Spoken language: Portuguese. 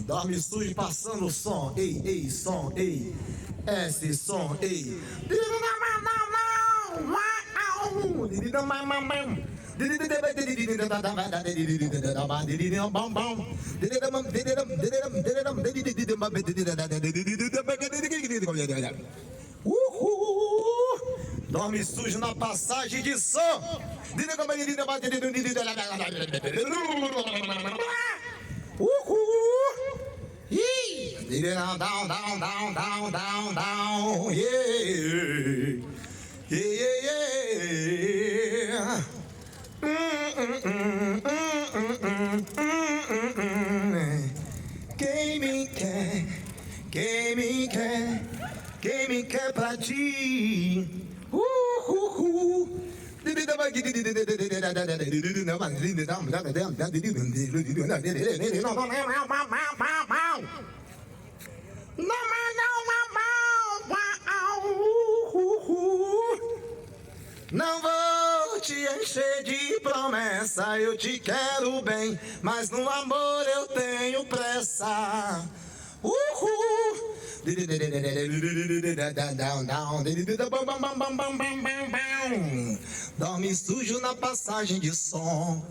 Dorme sujo passando o som. Ei, ei, som, ei. S, som, ei. Dorme sujo na passagem de som. Down, down, down, down, down, down, yeah, yeah, yeah. Quem me quer pra ti? Não vou te encher de promessa, eu te quero bem, mas no amor eu tenho pressa. Dorme sujo na passagem de som.